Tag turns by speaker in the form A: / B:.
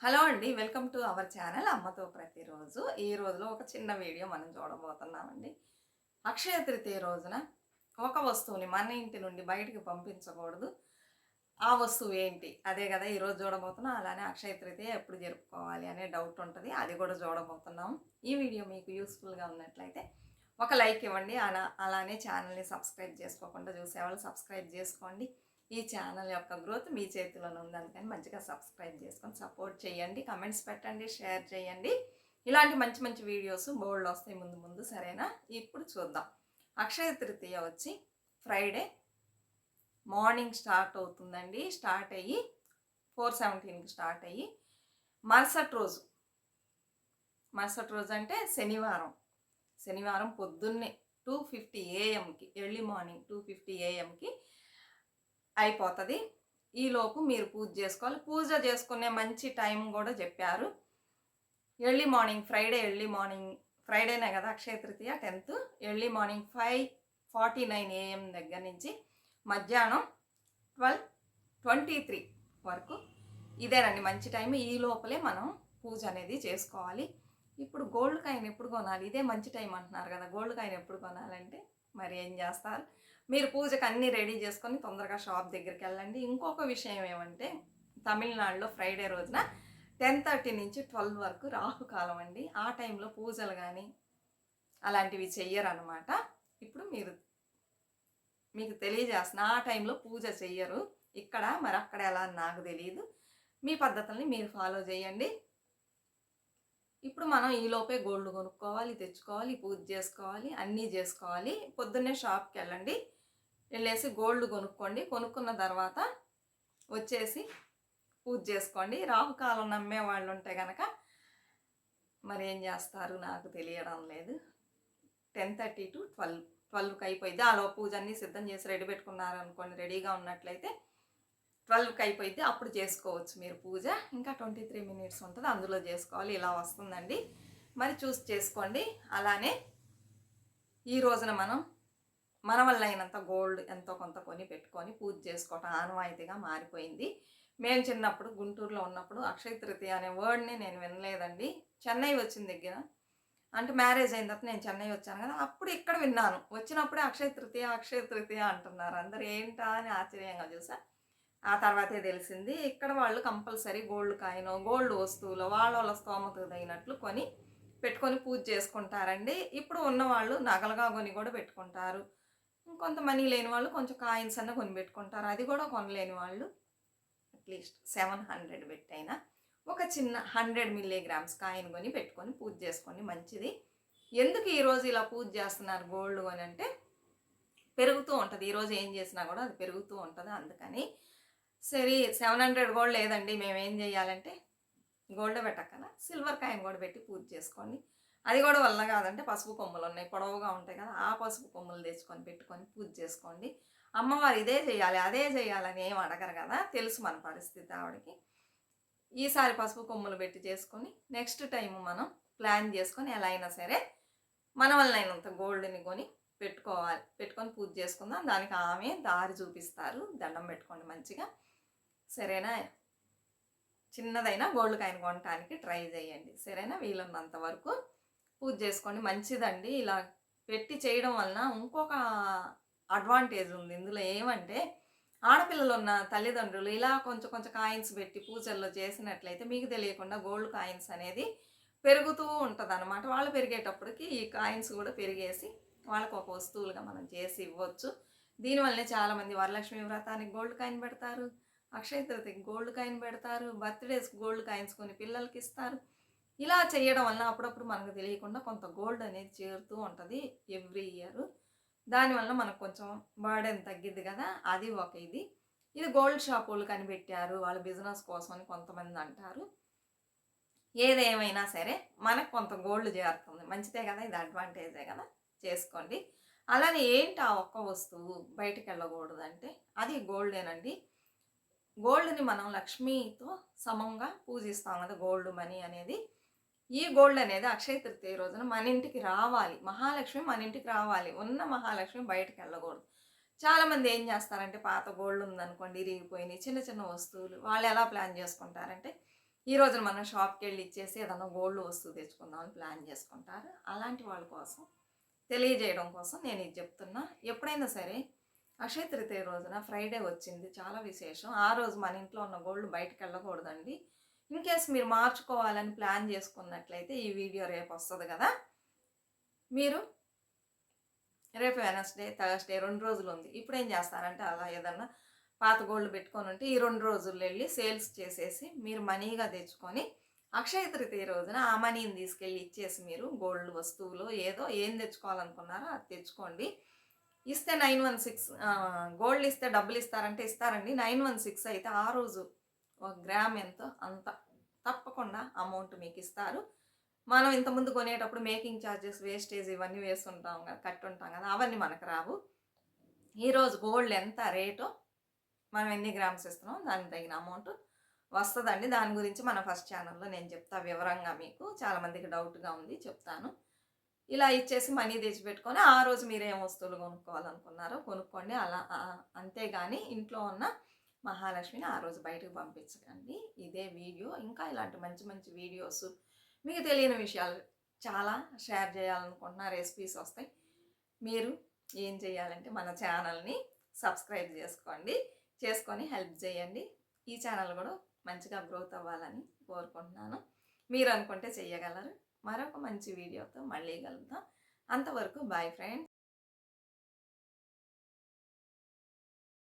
A: Hello అండి. Welcome to our channel అమ్మతో ప్రతిరోజు. ఈ రోజులో ఒక చిన్న వీడియో మనం చూడబోతున్నామండి. అక్షయ తృతీయ రోజున ఒక వస్తువుని మన ఇంటి నుండి బయటికి పంపించకూడదు. ఆ వస్తువు ఏంటి? అదే గదా ఈరోజు చూడబోతున్నాం. అలానే అక్షయ తృతీయ ఎప్పుడు జరుపుకోవాలి అనే డౌట్ ఉంటది. అది కూడా చూడబోతున్నాం. ఈ వీడియో మీకు యూస్‌ఫుల్‌గా ఉన్నట్లయితే ఒక లైక్ ఇవ్వండి. అలానే ఛానల్‌ని సబ్స్క్రైబ్ చేసుకోకుండా చూసేవాళ్ళు సబ్స్క్రైబ్ చేసుకోండి. ఈ ఛానల్ యొక్క గ్రోత్ మీ చేతిలోనే ఉంది. అందుకని మంచిగా సబ్స్క్రైబ్ చేసుకొని సపోర్ట్ చేయండి. కమెంట్స్ పెట్టండి, షేర్ చేయండి. ఇలాంటి మంచి మంచి వీడియోస్ బోల్డ్ వస్తాయి ముందు ముందు. సరేనా? ఇప్పుడు చూద్దాం. అక్షయ తృతీయ వచ్చి ఫ్రైడే మార్నింగ్ స్టార్ట్ అవుతుందండి. స్టార్ట్ అయ్యి 4:17కి స్టార్ట్ అయ్యి మరుసటి రోజు అంటే శనివారం పొద్దున్నే 2:50 AM ఎర్లీ మార్నింగ్ 2:50 AMకి అయిపోతుంది. ఈలోపు మీరు పూజ చేసుకోవాలి. పూజ చేసుకునే మంచి టైం కూడా చెప్పారు. ఫ్రైడేనే కదా Akshaya Tritiya 10th. Early morning 5:49 AM దగ్గర నుంచి మధ్యాహ్నం 12:23 వరకు ఇదేనండి మంచి టైం. ఈ లోపలే మనం పూజ అనేది చేసుకోవాలి. ఇప్పుడు గోల్డ్ కాయిన్ ఎప్పుడు కొనాలి? ఇదే మంచి టైం అంటున్నారు కదా. గోల్డ్ కాయిన్ ఎప్పుడు కొనాలంటే మరి ఏం చేస్తారు? మీరు పూజకు అన్నీ రెడీ చేసుకొని తొందరగా షాప్ దగ్గరికి వెళ్ళండి. ఇంకొక విషయం ఏమంటే తమిళనాడులో ఫ్రైడే రోజున 10:30 నుంచి 12 వరకు రాహుకాలం అండి. ఆ టైంలో పూజలు కానీ అలాంటివి చెయ్యరనమాట. ఇప్పుడు మీకు తెలియజేస్తున్నా, ఆ టైంలో పూజ చెయ్యరు ఇక్కడ. మరి అక్కడ ఎలా అని నాకు తెలియదు. మీ పద్ధతుల్ని మీరు ఫాలో చేయండి. ఇప్పుడు మనం ఈలోపే గోల్డ్ కొనుక్కోవాలి, తెచ్చుకోవాలి, పూజ చేసుకోవాలి, అన్నీ చేసుకోవాలి. పొద్దున్నే షాప్కి వెళ్ళేసి గోల్డ్ కొనుక్కోండి. కొనుక్కున్న తర్వాత వచ్చేసి పూజ చేసుకోండి. రాహుకాలం నమ్మే వాళ్ళు ఉంటే కనుక మరి ఏం చేస్తారు నాకు తెలియడం లేదు. 10:30 to 12కి అయిపోయింది. ఆలో పూజ అన్నీ సిద్ధం చేసి రెడీ పెట్టుకున్నారు అనుకోండి, రెడీగా ఉన్నట్లయితే 12కి అయిపోయింది. అప్పుడు చేసుకోవచ్చు మీరు పూజ. ఇంకా 23 minutes ఉంటుంది, అందులో చేసుకోవాలి. ఇలా వస్తుందండి. మరి చూసి చేసుకోండి. అలానే ఈ రోజున మన వల్ల అయినంత గోల్డ్ ఎంతో కొంత కొని పెట్టుకొని పూజ చేసుకోవటం ఆనవాయితీగా మారిపోయింది. మేము చిన్నప్పుడు గుంటూరులో ఉన్నప్పుడు అక్షయ తృతీయ అనే వర్డ్ని నేను వినలేదండి. చెన్నై వచ్చిన దగ్గర, అంటే మ్యారేజ్ అయిన తర్వాత నేను చెన్నై వచ్చాను కదా, అప్పుడు ఇక్కడ విన్నాను. వచ్చినప్పుడే అక్షయ తృతీయ అంటున్నారు అందరు. ఏంటా అని ఆశ్చర్యంగా చూసా. ఆ తర్వాతే తెలిసింది ఇక్కడ వాళ్ళు కంపల్సరీ గోల్డ్ కాయిన్, గోల్డ్ వస్తువులు వాళ్ళ స్తోమతకు తగినట్లు కొని పెట్టుకొని పూజ చేసుకుంటారండి. ఇప్పుడు ఉన్నవాళ్ళు నగలుగా కొని కూడా పెట్టుకుంటారు. ఇంకొంత మనీ లేని వాళ్ళు కొంచెం కాయిన్స్ అన్న కొని పెట్టుకుంటారు. అది కూడా కొనలేని వాళ్ళు అట్లీస్ట్ 700 పెట్టైనా ఒక చిన్న 100 milligrams కాయిన్ కొని పెట్టుకొని పూజ చేసుకోండి, మంచిది. ఎందుకు ఈరోజు ఇలా పూజ చేస్తున్నారు గోల్డ్ కొని అంటే పెరుగుతూ ఉంటుంది. ఈరోజు ఏం చేసినా కూడా అది పెరుగుతూ ఉంటుంది. అందుకని సరే 700 గోల్డ్ లేదండి, మేము ఏం చేయాలంటే గోల్డ్ పెట్టక్కన సిల్వర్ కాయిన్ కూడా పెట్టి పూజ చేసుకోండి. అది కూడా వల్ల కాదంటే పసుపు కొమ్ములు ఉన్నాయి, పొడవుగా ఉంటాయి కదా, ఆ పసుపు కొమ్ములు తెచ్చుకొని పెట్టుకొని పూజ చేసుకోండి. అమ్మవారు ఇదే చేయాలి అదే చేయాలని ఏం అడగరు కదా, తెలుసు మన పరిస్థితి ఆవిడకి. ఈసారి పసుపు కొమ్ములు పెట్టి చేసుకొని నెక్స్ట్ టైం మనం ప్లాన్ చేసుకొని ఎలా అయినా సరే మన వల్ల అయినంత గోల్డ్ని కొని పెట్టుకొని పూజ చేసుకుందాం. దానికి ఆమె దారి చూపిస్తారు. దండం పెట్టుకోండి మంచిగా, సరేనా? చిన్నదైనా గోల్డ్ కాయిన్ కొనడానికి ట్రై చేయండి, సరేనా? వీలున్నంత వరకు పూజ చేసుకోండి, మంచిదండి. ఇలా పెట్టి చేయడం వలన ఇంకొక అడ్వాంటేజ్ ఉంది ఇందులో. ఏమంటే ఆడపిల్లలు ఉన్న తల్లిదండ్రులు ఇలా కొంచెం కొంచెం కాయిన్స్ పెట్టి పూజల్లో చేసినట్లయితే మీకు తెలియకుండా గోల్డ్ కాయిన్స్ అనేది పెరుగుతూ ఉంటుంది అనమాట. వాళ్ళు పెరిగేటప్పటికి ఈ కాయిన్స్ కూడా పెరిగేసి వాళ్ళకు ఒక వస్తువులుగా మనం చేసి ఇవ్వచ్చు. దీనివల్లనే చాలామంది వరలక్ష్మి వ్రతానికి గోల్డ్ కాయిన్ పెడతారు, అక్షయ తృతీయకి గోల్డ్ కాయిన్ పెడతారు, బర్త్డేస్కి గోల్డ్ కాయిన్స్ కొని పిల్లలకి ఇస్తారు. ఇలా చేయడం వల్ల అప్పుడప్పుడు మనకు తెలియకుండా కొంత గోల్డ్ అనేది చేరుతూ ఉంటుంది ఎవ్రీ ఇయర్. దానివల్ల మనకు కొంచెం బర్డెన్ తగ్గిద్ది కదా, అది ఒక ఇది గోల్డ్ షాపులు కనిపెట్టారు వాళ్ళ బిజినెస్ కోసం అని కొంతమంది అంటారు. ఏదేమైనా సరే మనకు కొంత గోల్డ్ చేరుతుంది, మంచిదే కదా, ఇది అడ్వాంటేజే కదా, చేసుకోండి. అలానే ఏంటి ఆ ఒక్క వస్తువు బయటకు వెళ్ళకూడదు అంటే అది గోల్డేనండి. గోల్డ్ని మనం లక్ష్మితో సమంగా పూజిస్తాం కదా, గోల్డ్ మనీ అనేది. ఈ గోల్డ్ అనేది అక్షయ తృతీయ రోజున మన ఇంటికి రావాలి. మహాలక్ష్మి మన ఇంటికి రావాలి. ఉన్న మహాలక్ష్మి బయటకు వెళ్ళకూడదు. చాలామంది ఏం చేస్తారంటే పాత గోల్డ్ ఉందనుకోండి, ఇరిగిపోయినాయి చిన్న చిన్న వస్తువులు, వాళ్ళు ఎలా ప్లాన్ చేసుకుంటారంటే ఈ రోజున మనం షాప్కి వెళ్ళి ఇచ్చేసి ఏదైనా గోల్డ్ వస్తువు తెచ్చుకుందామని ప్లాన్ చేసుకుంటారు. అలాంటి వాళ్ళ కోసం తెలియజేయడం కోసం నేను ఇది చెప్తున్నా. ఎప్పుడైనా సరే అక్షయ తృతీయ రోజున ఫ్రైడే వచ్చింది, చాలా విశేషం. ఆ రోజు మన ఇంట్లో ఉన్న గోల్డ్ బయటకు వెళ్ళకూడదండి. ఇన్ కేస్ మీరు మార్చుకోవాలని ప్లాన్ చేసుకున్నట్లయితే ఈ వీడియో రేపు వస్తుంది కదా, మీరు రేపు వెనస్డే థర్స్డే 2 రోజులు ఉంది. ఇప్పుడు ఏం చేస్తారంటే అలా ఏదన్నా పాత గోల్డ్ పెట్టుకొని ఉంటే ఈ 2 రోజులు వెళ్ళి సేల్స్ చేసేసి మీరు మనీగా తెచ్చుకొని అక్షయ తృతీయ రోజున ఆ మనీని తీసుకెళ్ళి ఇచ్చేసి మీరు గోల్డ్ వస్తువులు ఏం తెచ్చుకోవాలనుకున్నారో అది తెచ్చుకోండి. ఇస్తే 916 గోల్డ్ ఇస్తే డబ్బులు ఇస్తారంటే ఇస్తారండి. 916 అయితే ఆ రోజు 1 గ్రామ్ ఎంతో అంత తప్పకుండా అమౌంట్ మీకు ఇస్తారు. మనం ఇంతకుముందు కొనేటప్పుడు మేకింగ్ ఛార్జెస్, వేస్టేజ్ ఇవన్నీ వేస్తుంటాం కదా, కట్టుంటాం కదా, అవన్నీ మనకు రావు. ఈరోజు గోల్డ్ ఎంత రేటో మనం ఎన్ని గ్రామ్స్ ఇస్తున్నాం దానికి తగిన అమౌంట్ వస్తుందండి. దాని గురించి మన ఫస్ట్ ఛానల్లో నేను చెప్తా వివరంగా. మీకు చాలామందికి డౌట్గా ఉంది, చెప్తాను. ఇలా ఇచ్చేసి మనీ తెచ్చిపెట్టుకొని ఆ రోజు మీరు ఏం వస్తువులు కొనుక్కోవాలనుకున్నారో కొనుక్కోండి. అలా అంతేగాని ఇంట్లో ఉన్న మహాలక్ష్మిని ఆ రోజు బయటకు పంపించకండి. ఇదే వీడియో. ఇంకా ఇలాంటి మంచి మంచి వీడియోస్, మీకు తెలియని విషయాలు చాలా షేర్ చేయాలనుకుంటున్నా, రెసిపీస్ వస్తాయి. మీరు ఏం చేయాలంటే మన ఛానల్ని సబ్స్క్రైబ్ చేసుకొని హెల్ప్ చేయండి. ఈ ఛానల్ కూడా మంచిగా గ్రోత్ అవ్వాలని కోరుకుంటున్నాను. మీరు అనుకుంటే చెయ్యగలరు. మరొక మంచి వీడియోతో మళ్ళీ కలుద్దాం. అంతవరకు బాయ్ ఫ్రెండ్స్.